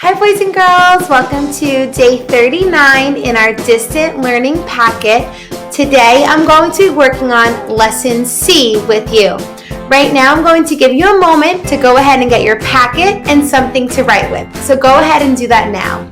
Hi boys and girls, welcome to day 39 in our distant learning packet. Today I'm going to be working on lesson C with you. Right now I'm going to give you a moment to go ahead and get your packet and something to write with. So go ahead and do that now.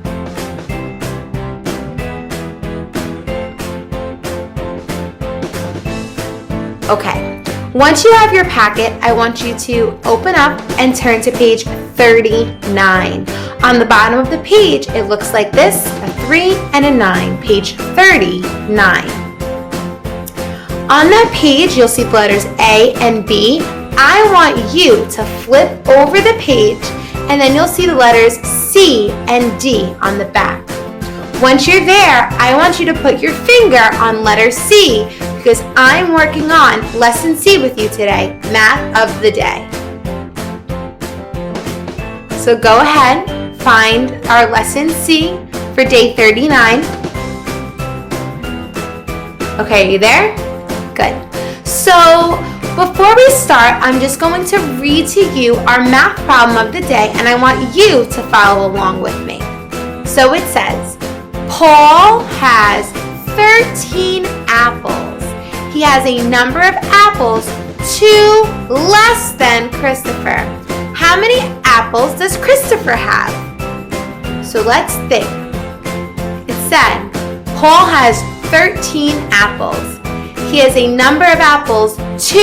Okay, once you have your packet, I want you to open up and turn to page 39. On the bottom of the page, it looks like this, a 3 and a 9, page 39. On that page, you'll see the letters A and B. I want you to flip over the page, and then you'll see the letters C and D on the back. Once you're there, I want you to put your finger on letter C because I'm working on lesson C with you today, math of the day. So go ahead. Find our lesson C for day 39. Okay, are you there? Good. So before we start, I'm just going to read to you our math problem of the day, and I want you to follow along with me. So it says, Paul has 13 apples. He has a number of apples 2 less than Christopher. How many apples does Christopher have? So let's think. It said, Paul has 13 apples. He has a number of apples 2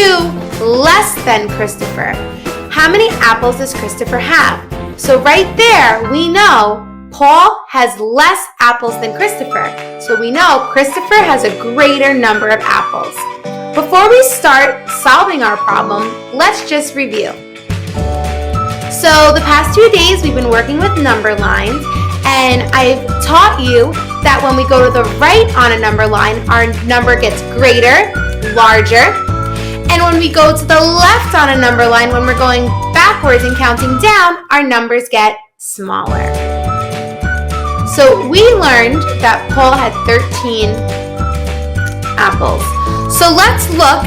less than Christopher. How many apples does Christopher have? So right there, we know Paul has less apples than Christopher. So we know Christopher has a greater number of apples. Before we start solving our problem, let's just review. So the past 2 days, we've been working with number lines. And I've taught you that when we go to the right on a number line, our number gets greater, larger. And when we go to the left on a number line, when we're going backwards and counting down, our numbers get smaller. So we learned that Paul had 13 apples. So let's look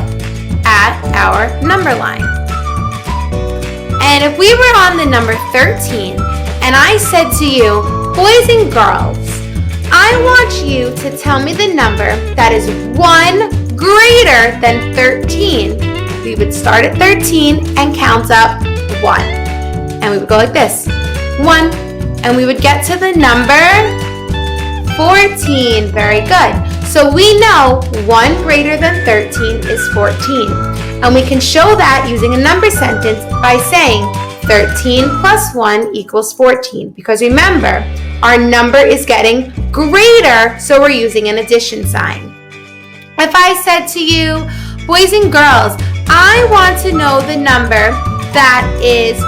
at our number line. And if we were on the number 13, and I said to you, boys and girls, I want you to tell me the number that is 1 greater than 13. We would start at 13 and count up 1. And we would go like this, 1. And we would get to the number 14. Very good. So we know 1 greater than 13 is 14. And we can show that using a number sentence by saying 13 plus 1 equals 14. Because remember, our number is getting greater, so we're using an addition sign. If I said to you, boys and girls, I want to know the number that is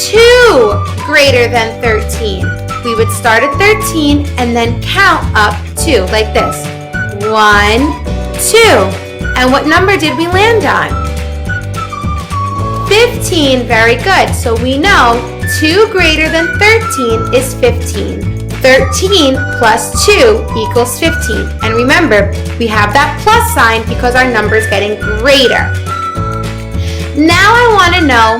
2 greater than 13. We would start at 13 and then count up 2, like this. 1, 2. And what number did we land on? 15, very good. So we know 2 greater than 13 is 15. 13 plus 2 equals 15. And remember, we have that plus sign because our number is getting greater. Now I want to know,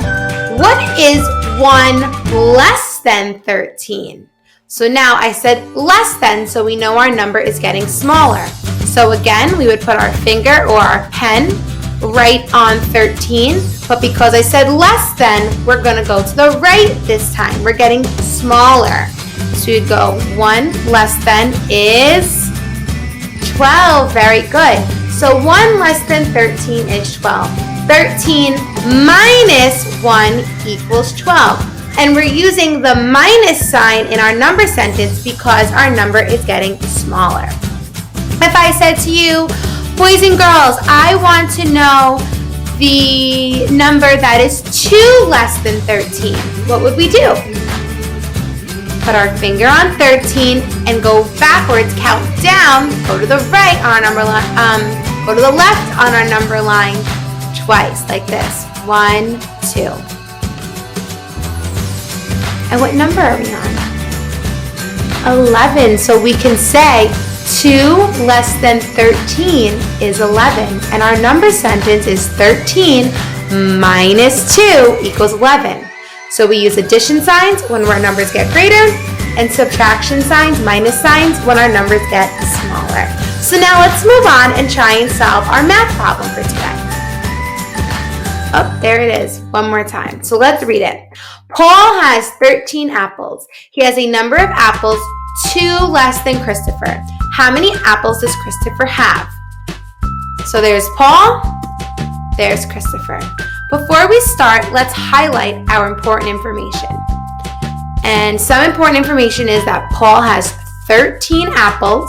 what is 1 less than 13? So now I said less than, so we know our number is getting smaller. So again, we would put our finger or our pen right on 13, but because I said less than, we're going to go to the right this time. We're getting smaller. So you'd go 1 less than is 12. Very good. So 1 less than 13 is 12. 13 minus 1 equals 12. And we're using the minus sign in our number sentence because our number is getting smaller. If I said to you, boys and girls, I want to know the number that is 2 less than 13. What would we do? Put our finger on 13 and go backwards, count down, go to the right on our number line, go to the left on our number line twice, like this. 1, 2. And what number are we on? 11. So we can say 2 less than 13 is 11. And our number sentence is 13 minus 2 equals 11. So we use addition signs when our numbers get greater, and subtraction signs, minus signs, when our numbers get smaller. So now let's move on and try and solve our math problem for today. Oh, there it is. One more time. So let's read it. Paul has 13 apples. He has a number of apples 2 less than Christopher. How many apples does Christopher have? So there's Paul, there's Christopher. Before we start, let's highlight our important information. And some important information is that Paul has 13 apples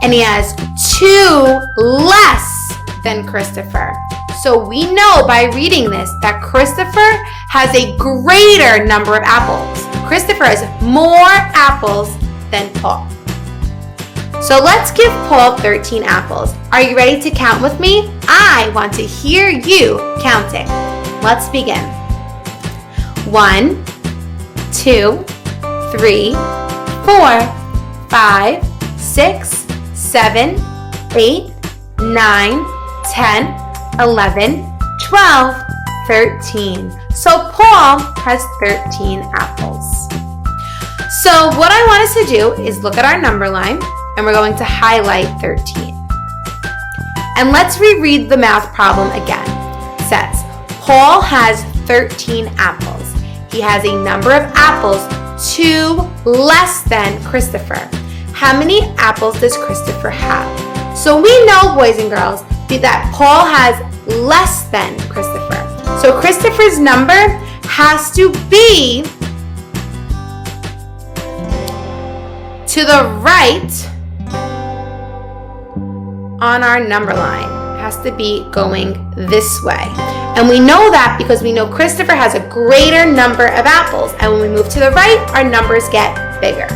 and he has 2 less than Christopher. So we know by reading this that Christopher has a greater number of apples. Christopher has more apples than Paul. So let's give Paul 13 apples. Are you ready to count with me? I want to hear you counting. Let's begin. 1, 2, 3, 4, 5, 6, 7, 8, 9, 10, 11, 12, 13. So Paul has 13 apples. So what I want us to do is look at our number line and we're going to highlight 13. And let's reread the math problem again. It says, Paul has 13 apples. He has a number of apples 2 less than Christopher. How many apples does Christopher have? So we know, boys and girls, that Paul has less than Christopher. So Christopher's number has to be to the right on our number line. It has to be going this way. And we know that because we know Christopher has a greater number of apples. And when we move to the right, our numbers get bigger.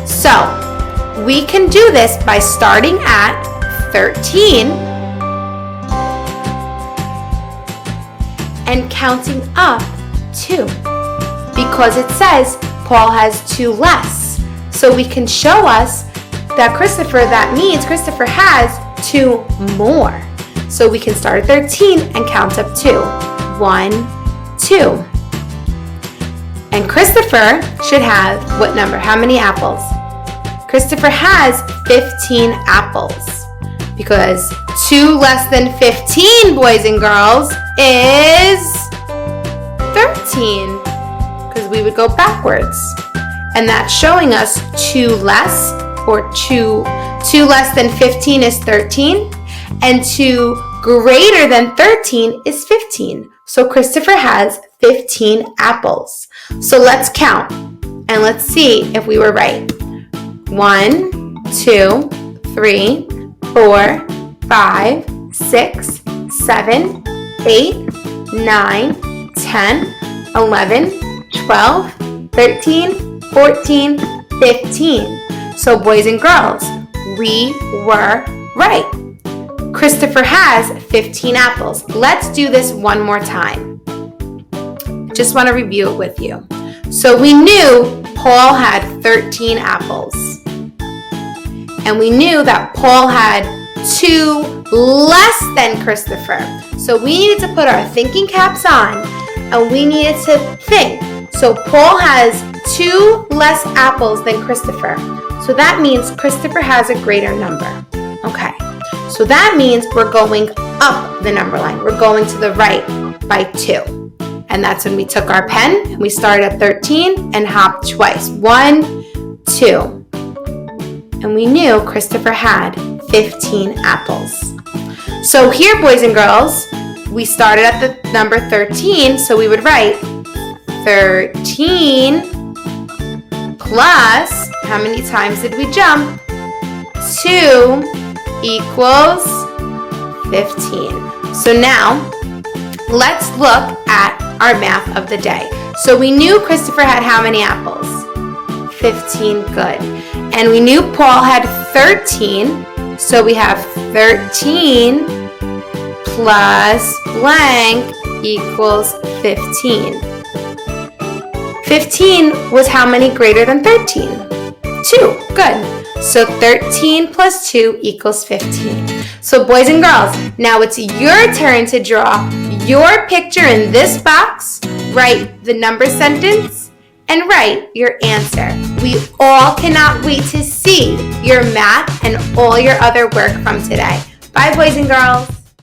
So we can do this by starting at 13 and counting up 2 because it says Paul has 2 less. So we can show us that that means Christopher has 2 more. So we can start at 13 and count up 2. 1, 2. And Christopher should have what number? How many apples? Christopher has 15 apples because 2 less than 15, boys and girls, is 13 because we would go backwards. And that's showing us 2 less, or 2 less than 15 is 13, and 2 greater than 13 is 15. So Christopher has 15 apples. So let's count and let's see if we were right. 1, 2, 3, 4, 5, 6, 7, 8, 9, 10, 11, 12, 13, 14, 15. So boys and girls, we were right. Christopher has 15 apples. Let's do this one more time. Just want to review it with you. So we knew Paul had 13 apples. And we knew that Paul had 2 less than Christopher. So we needed to put our thinking caps on and we needed to think. So Paul has 2 less apples than Christopher. So that means Christopher has a greater number. Okay. So that means we're going up the number line. We're going to the right by 2. And that's when we took our pen and we started at 13 and hopped twice. 1, 2. And we knew Christopher had 15 apples. So here, boys and girls, we started at the number 13, so we would write 13 plus, how many times did we jump? 2 equals 15. So now, let's look at our math of the day. So we knew Christopher had how many apples? 15, good. And we knew Paul had 13, so we have 13 plus blank equals 15. 15 was how many greater than 13? 2, good. So 13 plus 2 equals 15. So boys and girls, now it's your turn to draw your picture in this box, write the number sentence, and write your answer. We all cannot wait to see your math and all your other work from today. Bye, boys and girls.